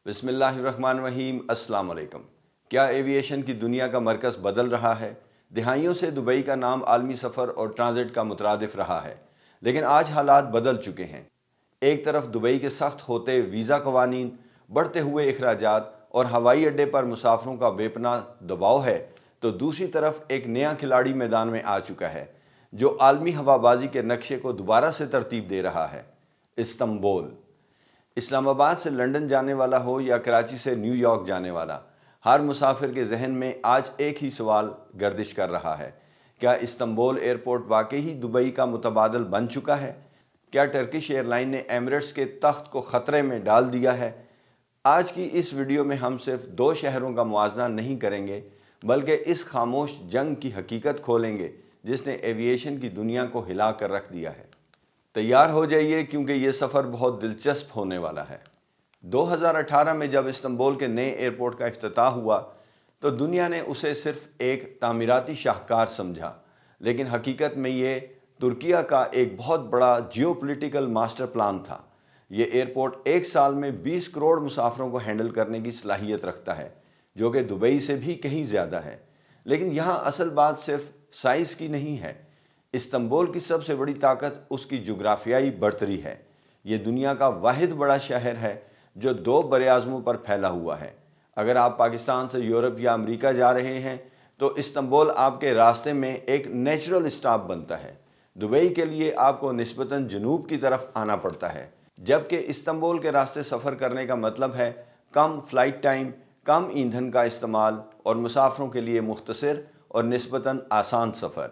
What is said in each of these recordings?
بسم اللہ الرحمن الرحیم۔ السلام علیکم۔ کیا ایویشن کی دنیا کا مرکز بدل رہا ہے؟ دہائیوں سے دبئی کا نام عالمی سفر اور ٹرانزٹ کا مترادف رہا ہے، لیکن آج حالات بدل چکے ہیں۔ ایک طرف دبئی کے سخت ہوتے ویزا قوانین، بڑھتے ہوئے اخراجات اور ہوائی اڈے پر مسافروں کا بے پناہ دباؤ ہے، تو دوسری طرف ایک نیا کھلاڑی میدان میں آ چکا ہے جو عالمی ہوا بازی کے نقشے کو دوبارہ سے ترتیب دے رہا ہے: استنبول۔ اسلام آباد سے لندن جانے والا ہو یا کراچی سے نیو یارک جانے والا، ہر مسافر کے ذہن میں آج ایک ہی سوال گردش کر رہا ہے: کیا استنبول ایئرپورٹ واقعی دبئی کا متبادل بن چکا ہے؟ کیا ٹرکش ایئر لائن نے ایمریٹس کے تخت کو خطرے میں ڈال دیا ہے؟ آج کی اس ویڈیو میں ہم صرف دو شہروں کا موازنہ نہیں کریں گے، بلکہ اس خاموش جنگ کی حقیقت کھولیں گے جس نے ایویشن کی دنیا کو ہلا کر رکھ دیا ہے۔ تیار ہو جائیے کیونکہ یہ سفر بہت دلچسپ ہونے والا ہے۔ 2018 میں جب استنبول کے نئے ایئرپورٹ کا افتتاح ہوا تو دنیا نے اسے صرف ایک تعمیراتی شاہکار سمجھا، لیکن حقیقت میں یہ ترکیہ کا ایک بہت بڑا جیو پولیٹیکل ماسٹر پلان تھا۔ یہ ایئرپورٹ ایک سال میں 20 کروڑ مسافروں کو ہینڈل کرنے کی صلاحیت رکھتا ہے، جو کہ دبئی سے بھی کہیں زیادہ ہے۔ لیکن یہاں اصل بات صرف سائز کی نہیں ہے۔ استنبول کی سب سے بڑی طاقت اس کی جغرافیائی برتری ہے۔ یہ دنیا کا واحد بڑا شہر ہے جو دو براعظموں پر پھیلا ہوا ہے۔ اگر آپ پاکستان سے یورپ یا امریکہ جا رہے ہیں تو استنبول آپ کے راستے میں ایک نیچرل اسٹاپ بنتا ہے۔ دبئی کے لیے آپ کو نسبتاً جنوب کی طرف آنا پڑتا ہے، جبکہ استنبول کے راستے سفر کرنے کا مطلب ہے کم فلائٹ ٹائم، کم ایندھن کا استعمال اور مسافروں کے لیے مختصر اور نسبتاً آسان سفر۔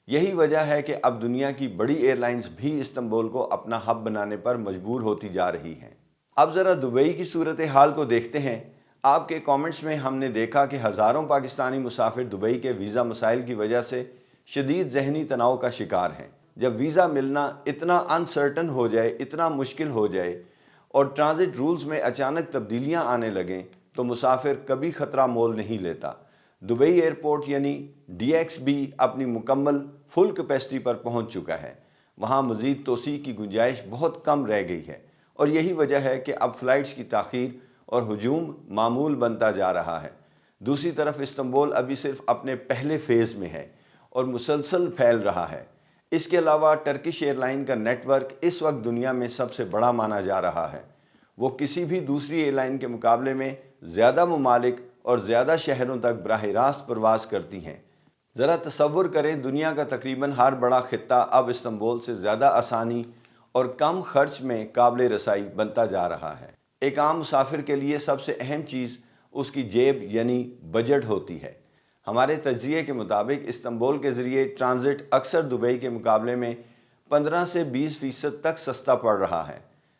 یہی وجہ ہے کہ اب دنیا کی بڑی ایئر لائنز بھی استنبول کو اپنا ہب بنانے پر مجبور ہوتی جا رہی ہیں۔ اب ذرا دبئی کی صورتحال کو دیکھتے ہیں۔ آپ کے کامنٹس میں ہم نے دیکھا کہ ہزاروں پاکستانی مسافر دبئی کے ویزا مسائل کی وجہ سے شدید ذہنی تناؤ کا شکار ہیں۔ جب ویزا ملنا اتنا انسرٹن ہو جائے، اتنا مشکل ہو جائے اور ٹرانزٹ رولز میں اچانک تبدیلیاں آنے لگیں تو مسافر کبھی خطرہ مول نہیں لیتا۔ دبئی ایئرپورٹ یعنی ڈی ایکس بی اپنی مکمل فل کیپیسٹی پر پہنچ چکا ہے۔ وہاں مزید توسیع کی گنجائش بہت کم رہ گئی ہے، اور یہی وجہ ہے کہ اب فلائٹس کی تاخیر اور ہجوم معمول بنتا جا رہا ہے۔ دوسری طرف استنبول ابھی صرف اپنے پہلے فیز میں ہے اور مسلسل پھیل رہا ہے۔ اس کے علاوہ ٹرکش ایئر لائن کا نیٹ ورک اس وقت دنیا میں سب سے بڑا مانا جا رہا ہے۔ وہ کسی بھی دوسری ایئر لائن کے مقابلے میں زیادہ ممالک اور زیادہ شہروں تک براہ راست پرواز کرتی ہیں۔ ذرا تصور کریں، دنیا کا تقریباً ہر بڑا خطہ اب استنبول سے زیادہ آسانی اور کم خرچ میں قابل رسائی بنتا جا رہا ہے۔ ایک عام مسافر کے لیے سب سے اہم چیز اس کی جیب یعنی بجٹ ہوتی ہے۔ ہمارے تجزیے کے مطابق استنبول کے ذریعے ٹرانزٹ اکثر دبئی کے مقابلے میں 15 سے 20% تک سستا پڑ رہا ہے،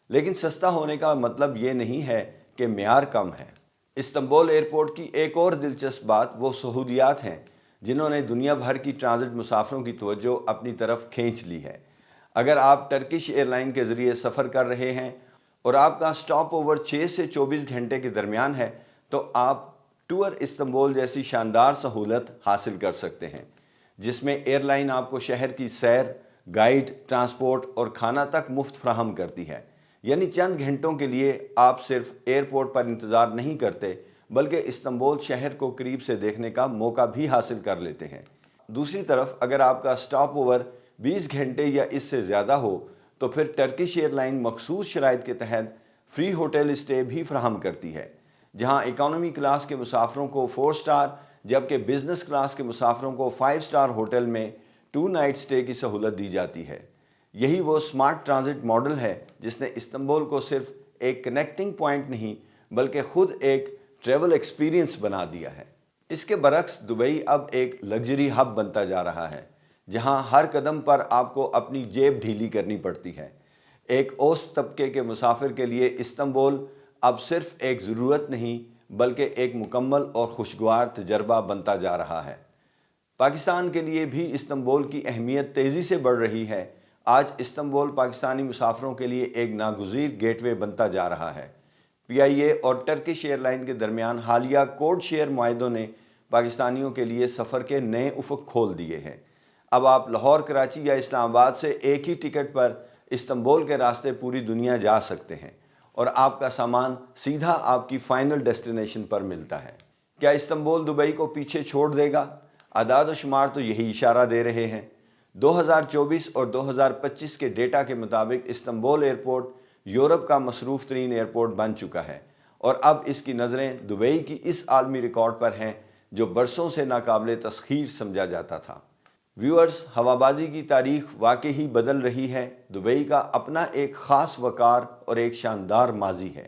لیکن سستا ہونے کا مطلب یہ نہیں ہے کہ معیار کم ہے۔ استنبول ایئرپورٹ کی ایک اور دلچسپ بات وہ سہولیات ہیں جنہوں نے دنیا بھر کی ٹرانزٹ مسافروں کی توجہ اپنی طرف کھینچ لی ہے۔ اگر آپ ٹرکش ایئر لائن کے ذریعے سفر کر رہے ہیں اور آپ کا سٹاپ اوور 6 سے 24 گھنٹے کے درمیان ہے تو آپ ٹور استنبول جیسی شاندار سہولت حاصل کر سکتے ہیں، جس میں ایئر لائن آپ کو شہر کی سیر، گائیڈ، ٹرانسپورٹ اور کھانا تک مفت فراہم کرتی ہے۔ یعنی چند گھنٹوں کے لیے آپ صرف ایئرپورٹ پر انتظار نہیں کرتے، بلکہ استنبول شہر کو قریب سے دیکھنے کا موقع بھی حاصل کر لیتے ہیں۔ دوسری طرف اگر آپ کا سٹاپ اوور 20 گھنٹے یا اس سے زیادہ ہو تو پھر ٹرکش ایئر لائن مخصوص شرائط کے تحت فری ہوٹل اسٹے بھی فراہم کرتی ہے، جہاں اکانومی کلاس کے مسافروں کو 4 سٹار جبکہ بزنس کلاس کے مسافروں کو 5 سٹار ہوٹل میں 2 نائٹ اسٹے کی سہولت دی جاتی ہے۔ یہی وہ سمارٹ ٹرانزٹ ماڈل ہے جس نے استنبول کو صرف ایک کنیکٹنگ پوائنٹ نہیں بلکہ خود ایک ٹریول ایکسپیرینس بنا دیا ہے۔ اس کے برعکس دبئی اب ایک لگژری ہب بنتا جا رہا ہے، جہاں ہر قدم پر آپ کو اپنی جیب ڈھیلی کرنی پڑتی ہے۔ ایک اوسط طبقے کے مسافر کے لیے استنبول اب صرف ایک ضرورت نہیں بلکہ ایک مکمل اور خوشگوار تجربہ بنتا جا رہا ہے۔ پاکستان کے لیے بھی استنبول کی اہمیت تیزی سے بڑھ رہی ہے۔ آج استنبول پاکستانی مسافروں کے لیے ایک ناگزیر گیٹ وے بنتا جا رہا ہے۔ پی آئی اے اور ٹرکش ایئر لائن کے درمیان حالیہ کوڈ شیئر معاہدوں نے پاکستانیوں کے لیے سفر کے نئے افق کھول دیے ہیں۔ اب آپ لاہور، کراچی یا اسلام آباد سے ایک ہی ٹکٹ پر استنبول کے راستے پوری دنیا جا سکتے ہیں، اور آپ کا سامان سیدھا آپ کی فائنل ڈیسٹینیشن پر ملتا ہے۔ کیا استنبول دبئی کو پیچھے چھوڑ دے گا؟ اعداد و شمار تو یہی اشارہ دے رہے ہیں۔ 2024 اور 2025 کے ڈیٹا کے مطابق استنبول ایئرپورٹ یورپ کا مصروف ترین ایئرپورٹ بن چکا ہے، اور اب اس کی نظریں دبئی کی اس عالمی ریکارڈ پر ہیں جو برسوں سے ناقابل تسخیر سمجھا جاتا تھا۔ ویورز، ہوابازی کی تاریخ واقعی بدل رہی ہے۔ دبئی کا اپنا ایک خاص وقار اور ایک شاندار ماضی ہے،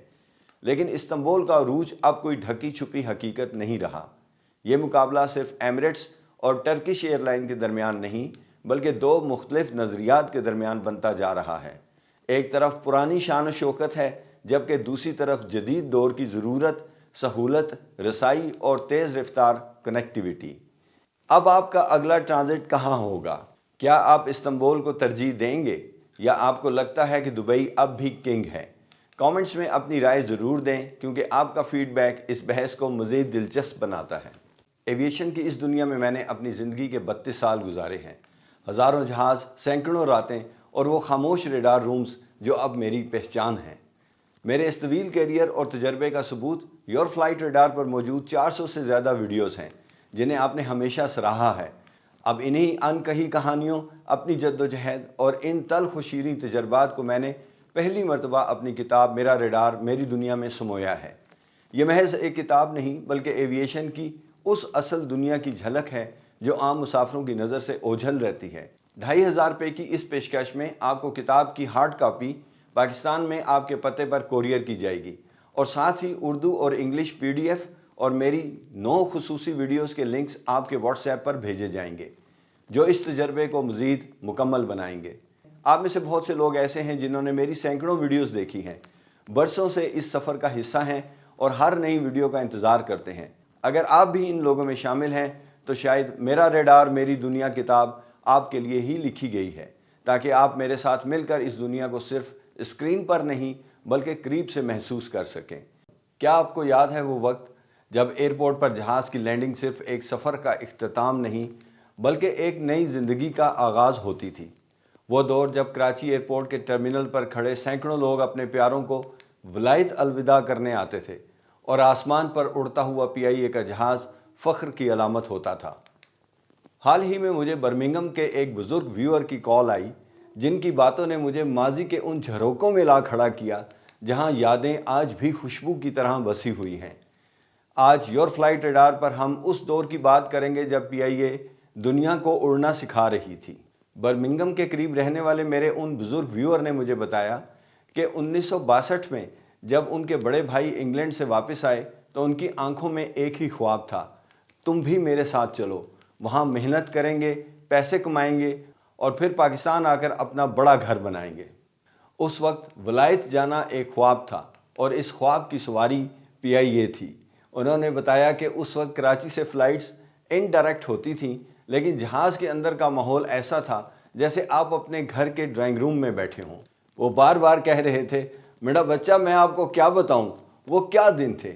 لیکن استنبول کا عروج اب کوئی ڈھکی چھپی حقیقت نہیں رہا۔ یہ مقابلہ صرف ایمریٹس اور ٹرکش ایئر لائن کے درمیان نہیں، بلکہ دو مختلف نظریات کے درمیان بنتا جا رہا ہے۔ ایک طرف پرانی شان و شوکت ہے، جبکہ دوسری طرف جدید دور کی ضرورت، سہولت، رسائی اور تیز رفتار کنیکٹیویٹی۔ اب آپ کا اگلا ٹرانزٹ کہاں ہوگا؟ کیا آپ استنبول کو ترجیح دیں گے، یا آپ کو لگتا ہے کہ دبئی اب بھی کنگ ہے؟ کامنٹس میں اپنی رائے ضرور دیں، کیونکہ آپ کا فیڈ بیک اس بحث کو مزید دلچسپ بناتا ہے۔ ایویشن کی اس دنیا میں میں نے اپنی زندگی کے 32 سال گزارے ہیں۔ ہزاروں جہاز، سینکڑوں راتیں اور وہ خاموش ریڈار رومز جو اب میری پہچان ہیں۔ میرے اس طویل کیریئر اور تجربے کا ثبوت یور فلائٹ ریڈار پر موجود 400 سے زیادہ ویڈیوز ہیں، جنہیں آپ نے ہمیشہ سراہا ہے۔ اب انہی ان کہی کہانیوں، اپنی جدوجہد اور ان تلخ و شیریں تجربات کو میں نے پہلی مرتبہ اپنی کتاب میرا ریڈار میری دنیا میں سمویا ہے۔ یہ محض ایک کتاب نہیں، بلکہ ایویشن کی اس اصل دنیا کی جھلک ہے جو عام مسافروں کی نظر سے اوجھل رہتی ہے۔ 2500 روپے کی اس پیشکش میں آپ کو کتاب کی ہارڈ کاپی پاکستان میں آپ کے پتے پر کوریئر کی جائے گی، اور ساتھ ہی اردو اور انگلش PDF اور میری 9 خصوصی ویڈیوز کے لنکس آپ کے واٹس ایپ پر بھیجے جائیں گے، جو اس تجربے کو مزید مکمل بنائیں گے۔ آپ میں سے بہت سے لوگ ایسے ہیں جنہوں نے میری سینکڑوں ویڈیوز دیکھی ہیں، برسوں سے اس سفر کا حصہ ہیں اور ہر نئی ویڈیو کا انتظار کرتے ہیں۔ اگر آپ بھی ان لوگوں میں شامل ہیں تو شاید میرا ریڈار میری دنیا کتاب آپ کے لیے ہی لکھی گئی ہے، تاکہ آپ میرے ساتھ مل کر اس دنیا کو صرف اسکرین پر نہیں بلکہ قریب سے محسوس کر سکیں۔ کیا آپ کو یاد ہے وہ وقت جب ایئرپورٹ پر جہاز کی لینڈنگ صرف ایک سفر کا اختتام نہیں بلکہ ایک نئی زندگی کا آغاز ہوتی تھی؟ وہ دور جب کراچی ایئرپورٹ کے ٹرمینل پر کھڑے سینکڑوں لوگ اپنے پیاروں کو ولایت الوداع کرنے آتے تھے، اور آسمان پر اڑتا ہوا PIA کا جہاز فخر کی علامت ہوتا تھا۔ حال ہی میں مجھے برمنگھم کے ایک بزرگ ویور کی کال آئی، جن کی باتوں نے مجھے ماضی کے ان جھروکوں میں لا کھڑا کیا جہاں یادیں آج بھی خوشبو کی طرح بسی ہوئی ہیں۔ آج یور فلائٹ ریڈار پر ہم اس دور کی بات کریں گے جب PIA دنیا کو اڑنا سکھا رہی تھی۔ برمنگھم کے قریب رہنے والے میرے ان بزرگ ویور نے مجھے بتایا کہ 1962 میں جب ان کے بڑے بھائی انگلینڈ سے واپس آئے تو ان کی آنکھوں میں ایک ہی خواب تھا: تم بھی میرے ساتھ چلو، وہاں محنت کریں گے، پیسے کمائیں گے اور پھر پاکستان آ کر اپنا بڑا گھر بنائیں گے۔ اس وقت ولایت جانا ایک خواب تھا، اور اس خواب کی سواری PIA تھی۔ انہوں نے بتایا کہ اس وقت کراچی سے فلائٹس انڈائریکٹ ہوتی تھیں، لیکن جہاز کے اندر کا ماحول ایسا تھا جیسے آپ اپنے گھر کے ڈرائنگ روم میں بیٹھے ہوں۔ وہ بار بار کہہ رہے تھے: میرا بچہ، میں آپ کو کیا بتاؤں، وہ کیا دن تھے۔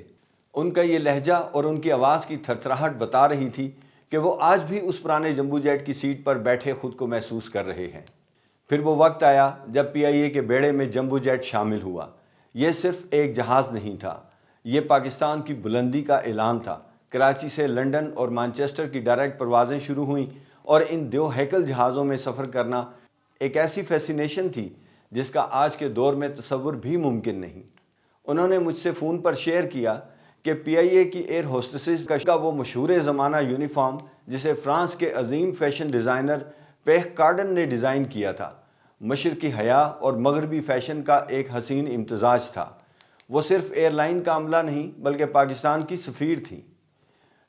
ان کا یہ لہجہ اور ان کی آواز کی تھرتھراہٹ بتا رہی تھی کہ وہ آج بھی اس پرانے جمبو جیٹ کی سیٹ پر بیٹھے خود کو محسوس کر رہے ہیں۔ پھر وہ وقت آیا جب PIA کے بیڑے میں جمبو جیٹ شامل ہوا۔ یہ صرف ایک جہاز نہیں تھا، یہ پاکستان کی بلندی کا اعلان تھا۔ کراچی سے لنڈن اور مانچسٹر کی ڈائریکٹ پروازیں شروع ہوئیں، اور ان دو ہیکل جہازوں میں سفر کرنا ایک ایسی فیسینیشن تھی جس کا آج کے دور میں تصور بھی ممکن نہیں۔ انہوں نے مجھ سے فون پر شیئر کیا کہ PIA کی ایئر ہوسٹسز کا وہ مشہور زمانہ یونیفارم جسے فرانس کے عظیم فیشن ڈیزائنر پیخ کارڈن نے ڈیزائن کیا تھا، مشرقی حیا اور مغربی فیشن کا ایک حسین امتزاج تھا۔ وہ صرف ایئر لائن کا عملہ نہیں بلکہ پاکستان کی سفیر تھی۔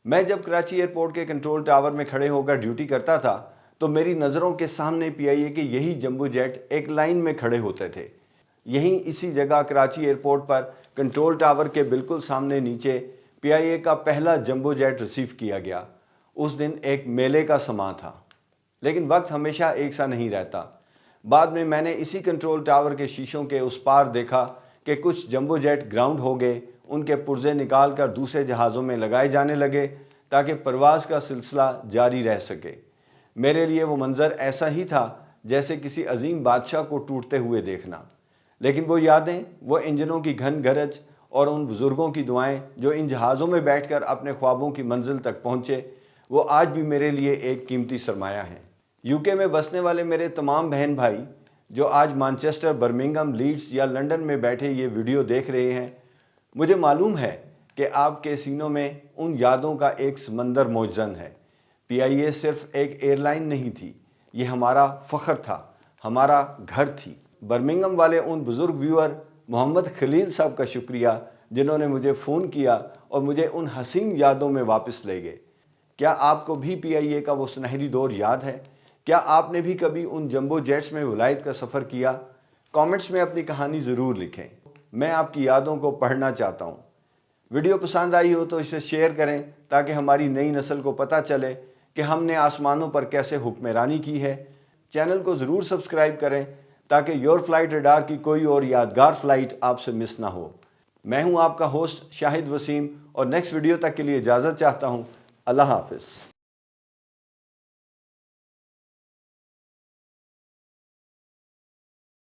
میں جب کراچی ایئرپورٹ کے کنٹرول ٹاور میں کھڑے ہو کر ڈیوٹی کرتا تھا تو میری نظروں کے سامنے PIA کے یہی جمبو جیٹ ایک لائن میں کھڑے ہوتے تھے۔ یہیں اسی جگہ کراچی ایئرپورٹ پر کنٹرول ٹاور کے بالکل سامنے نیچے PIA کا پہلا جمبو جیٹ ریسیو کیا گیا۔ اس دن ایک میلے کا سماں تھا، لیکن وقت ہمیشہ ایک سا نہیں رہتا۔ بعد میں نے اسی کنٹرول ٹاور کے شیشوں کے اس پار دیکھا کہ کچھ جمبو جیٹ گراؤنڈ ہو گئے، ان کے پرزے نکال کر دوسرے جہازوں میں لگائے جانے لگے تاکہ پرواز کا سلسلہ جاری رہ سکے۔ میرے لیے وہ منظر ایسا ہی تھا جیسے کسی عظیم بادشاہ کو ٹوٹتے ہوئے دیکھنا۔ لیکن وہ یادیں، وہ انجنوں کی گھن گرج اور ان بزرگوں کی دعائیں جو ان جہازوں میں بیٹھ کر اپنے خوابوں کی منزل تک پہنچے، وہ آج بھی میرے لیے ایک قیمتی سرمایہ ہیں۔ یو کے میں بسنے والے میرے تمام بہن بھائی جو آج مانچسٹر، برمنگھم، لیڈز یا لنڈن میں بیٹھے یہ ویڈیو دیکھ رہے ہیں، مجھے معلوم ہے کہ آپ کے سینوں میں ان یادوں کا ایک سمندر موجزن ہے۔ پی آئی اے صرف ایک ایئر لائن نہیں تھی، یہ ہمارا فخر تھا، ہمارا گھر تھی۔ برمنگھم والے ان بزرگ ویور محمد خلیل صاحب کا شکریہ جنہوں نے مجھے فون کیا اور مجھے ان حسین یادوں میں واپس لے گئے۔ کیا آپ کو بھی پی آئی اے کا وہ سنہری دور یاد ہے؟ کیا آپ نے بھی کبھی ان جمبو جیٹس میں ولایت کا سفر کیا؟ کامنٹس میں اپنی کہانی ضرور لکھیں، میں آپ کی یادوں کو پڑھنا چاہتا ہوں۔ ویڈیو پسند آئی ہو تو اسے شیئر کریں تاکہ ہماری نئی نسل کو پتہ چلے کہ ہم نے آسمانوں پر کیسے حکمرانی کی ہے۔ چینل کو ضرور سبسکرائب کریں تاکہ یور فلائٹ ریڈار کی کوئی اور یادگار فلائٹ آپ سے مس نہ ہو۔ میں ہوں آپ کا ہوسٹ شاہد وسیم اور نیکسٹ ویڈیو تک کے لیے اجازت چاہتا ہوں۔ اللہ حافظ۔